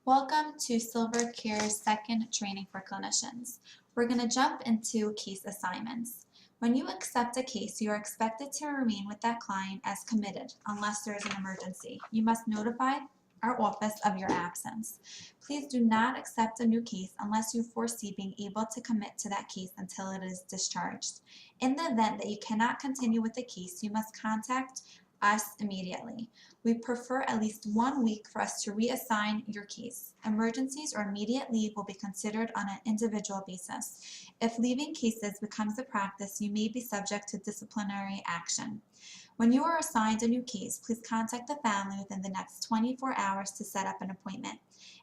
Welcome to SilverCare's second training for clinicians. We're going to jump into case assignments. When you accept a case, you are expected to remain with that client as committed unless there is an emergency. You must notify our office of your absence. Please do not accept a new case unless you foresee being able to commit to that case until it is discharged. In the event that you cannot continue with the case, you must contact us immediately. We prefer at least 1 week for us to reassign your case. Emergencies or immediate leave will be considered on an individual basis. If leaving cases becomes a practice, you may be subject to disciplinary action. When you are assigned a new case, please contact the family within the next 24 hours to set up an appointment.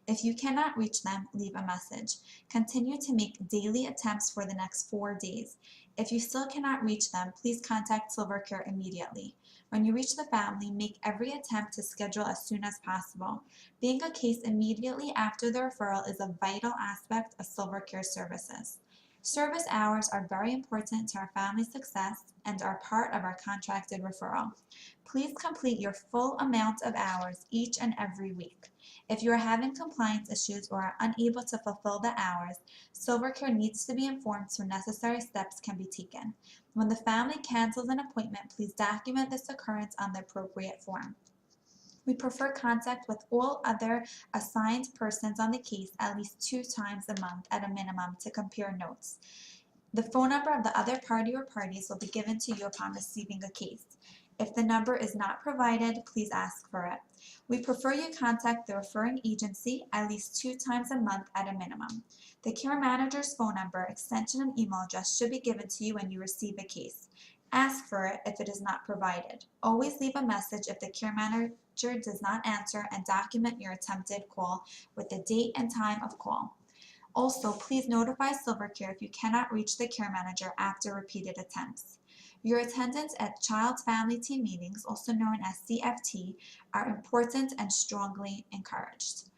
If you cannot reach them, leave a message. Continue to make daily attempts for the next 4 days. If you still cannot reach them, please contact SilverCare immediately. When you reach the family, make every attempt to schedule as soon as possible. Being a case immediately after the referral is a vital aspect of SilverCare services. Service hours are very important to our family's success and are part of our contracted referral. Please complete your full amount of hours each and every week. If you are having compliance issues or are unable to fulfill the hours, SilverCare needs to be informed so necessary steps can be taken. When the family cancels an appointment, please document this occurrence on the appropriate form. We prefer contact with all other assigned persons on the case at least 2 times a month at a minimum to compare notes. The phone number of the other party or parties will be given to you upon receiving a case. If the number is not provided, please ask for it. We prefer you contact the referring agency at least 2 times a month at a minimum. The care manager's phone number, extension, and email address should be given to you when you receive a case. Ask for it if it is not provided. Always leave a message if the care manager does not answer, and document your attempted call with the date and time of call. Also, please notify SilverCare if you cannot reach the care manager after repeated attempts. Your attendance at Child Family Team meetings, also known as CFT, are important and strongly encouraged.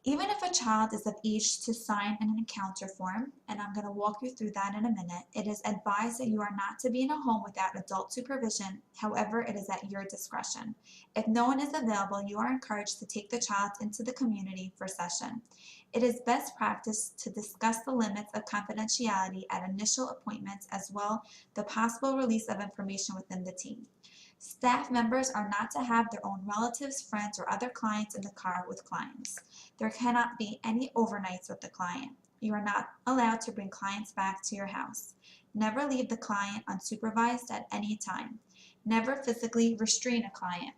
Even if a child is of age to sign an encounter form, and I'm going to walk you through that in a minute, it is advised that you are not to be in a home without adult supervision. However, it is at your discretion. If no one is available, you are encouraged to take the child into the community for session. It is best practice to discuss the limits of confidentiality at initial appointments, as well the possible release of information within the team. Staff members are not to have their own relatives, friends, or other clients in the car with clients. There cannot be any overnights with the client. You are not allowed to bring clients back to your house. Never leave the client unsupervised at any time. Never physically restrain a client.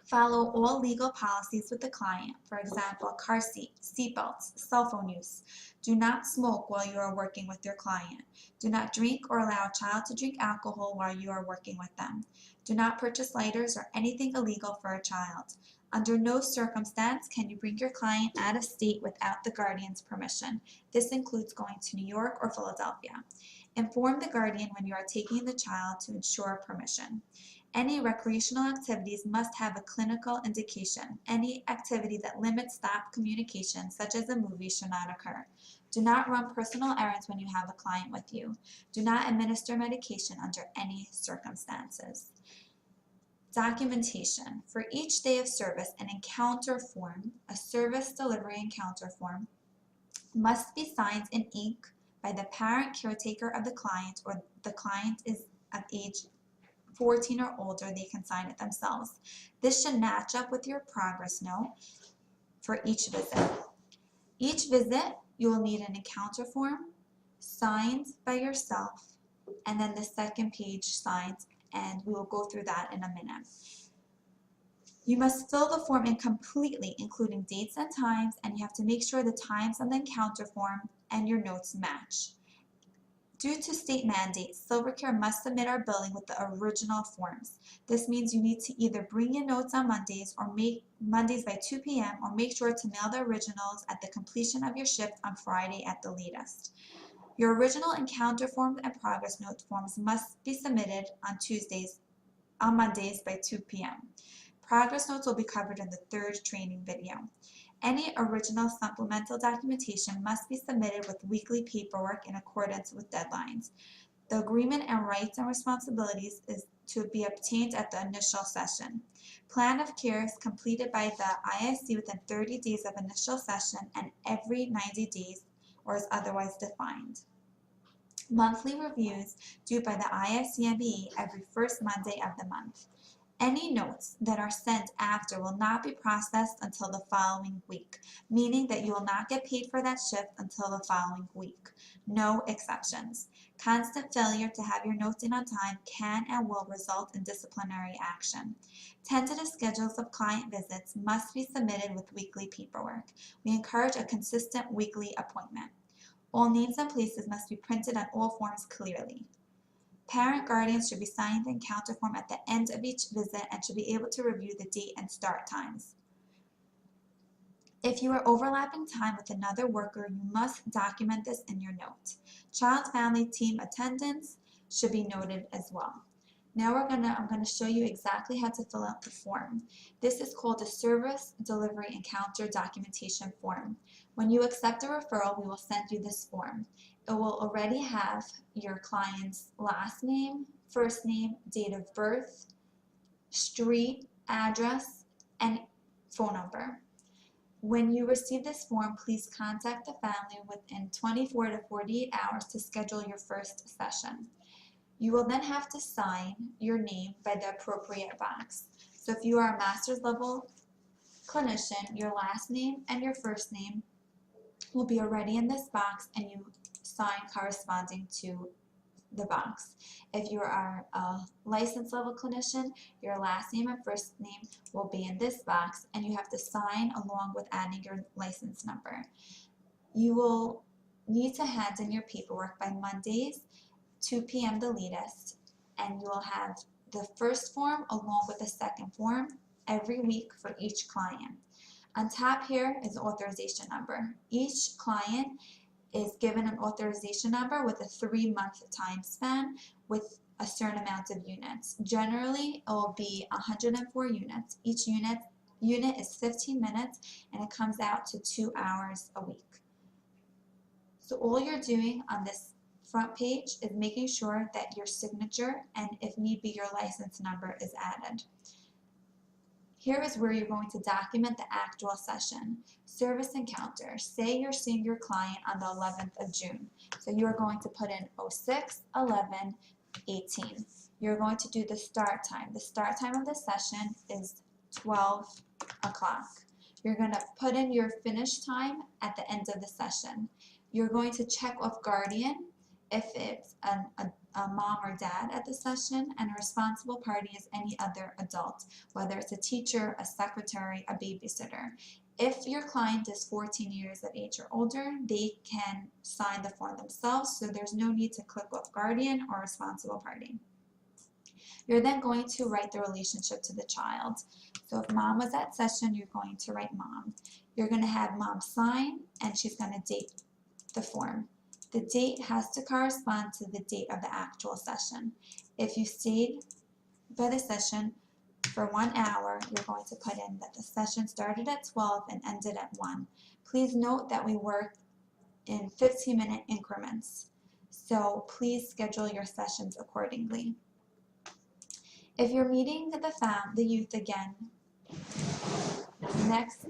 Follow all legal policies with the client, for example, car seat, seatbelts, cell phone use. Do not smoke while you are working with your client. Do not drink or allow a child to drink alcohol while you are working with them. Do not purchase lighters or anything illegal for a child. Under no circumstance can you bring your client out of state without the guardian's permission. This includes going to New York or Philadelphia. Inform the guardian when you are taking the child to ensure permission. Any recreational activities must have a clinical indication. Any activity that limits stop communication, such as a movie, should not occur. Do not run personal errands when you have a client with you. Do not administer medication under any circumstances. Documentation. For each day of service, an encounter form, a service delivery encounter form, must be signed in ink by the parent caretaker of the client, or the client is of age 14 or older, they can sign it themselves. This should match up with your progress note for each visit. Each visit, you will need an encounter form signed by yourself, and then the second page signed, and we will go through that in a minute. You must fill the form in completely, including dates and times, and you have to make sure the times on the encounter form and your notes match. Due to state mandates, SilverCare must submit our billing with the original forms. This means you need to either bring in notes on Mondays or make Mondays by 2 p.m. or make sure to mail the originals at the completion of your shift on Friday at the latest. Your original encounter form and progress note forms must be submitted on Mondays by 2 p.m. Progress notes will be covered in the third training video. Any original supplemental documentation must be submitted with weekly paperwork in accordance with deadlines. The agreement and rights and responsibilities to be obtained at the initial session. Plan of care is completed by the ISC within 30 days of initial session and every 90 days or is otherwise defined. Monthly reviews due by the ISCME every first Monday of the month. Any notes that are sent after will not be processed until the following week, meaning that you will not get paid for that shift until the following week. No exceptions. Constant failure to have your notes in on time can and will result in disciplinary action. Tentative schedules of client visits must be submitted with weekly paperwork. We encourage a consistent weekly appointment. All names and places must be printed on all forms clearly. Parent guardians should be signed the encounter form at the end of each visit and should be able to review the date and start times. If you are overlapping time with another worker, you must document this in your note. Child family team attendance should be noted as well. Now I'm going to show you exactly how to fill out the form. This is called a service delivery encounter documentation form. When you accept a referral, we will send you this form. It will already have your client's last name, first name, date of birth, street, address, and phone number. When you receive this form, please contact the family within 24 to 48 hours to schedule your first session. You will then have to sign your name by the appropriate box. So if you are a master's level clinician, your last name and your first name will be already in this box and you sign corresponding to the box. If you are a licensed level clinician, your last name and first name will be in this box and you have to sign along with adding your license number. You will need to hand in your paperwork by Mondays, 2 p.m. the latest, and you will have the first form along with the second form every week for each client. On top here is the authorization number. Each client is given an authorization number with a 3-month time span with a certain amount of units. Generally, it will be 104 units. Each unit is 15 minutes and it comes out to 2 hours a week. So all you're doing on this front page is making sure that your signature and if need be your license number is added. Here is where you're going to document the actual session. Service encounter. Say you're seeing your client on the 11th of June. So you're going to put in 06/11/18. You're going to do the start time. The start time of the session is 12 o'clock. You're going to put in your finish time at the end of the session. You're going to check off guardian if it's a mom or dad at the session, and a responsible party is any other adult, whether it's a teacher, a secretary, a babysitter. If your client is 14 years of age or older, they can sign the form themselves, so there's no need to click off guardian or responsible party. You're then going to write the relationship to the child. So if mom was at session, you're going to write mom. You're going to have mom sign, and she's going to date the form. The date has to correspond to the date of the actual session. If you stayed by the session for 1 hour, you're going to put in that the session started at 12 and ended at 1. Please note that we work in 15-minute increments, so please schedule your sessions accordingly. If you're meeting the youth again next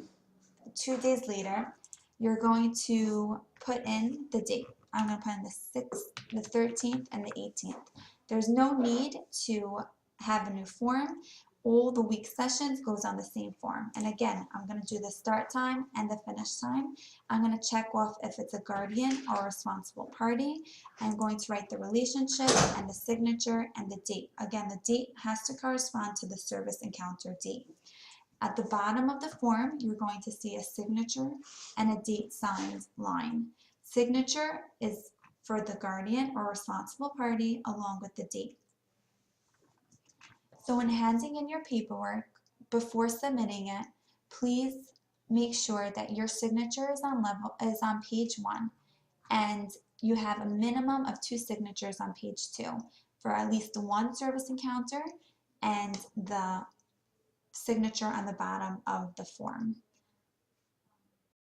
2 days later, you're going to put in the date. I'm going to put in the 6th, the 13th, and the 18th. There's no need to have a new form. All the week sessions goes on the same form. And again, I'm going to do the start time and the finish time. I'm going to check off if it's a guardian or a responsible party. I'm going to write the relationship and the signature and the date. Again, the date has to correspond to the service encounter date. At the bottom of the form, you're going to see a signature and a date signed line. Signature is for the guardian or responsible party along with the date. So when handing in your paperwork, before submitting it, please make sure that your signature is on page 1 and you have a minimum of 2 signatures on page 2 for at least 1 service encounter and the signature on the bottom of the form.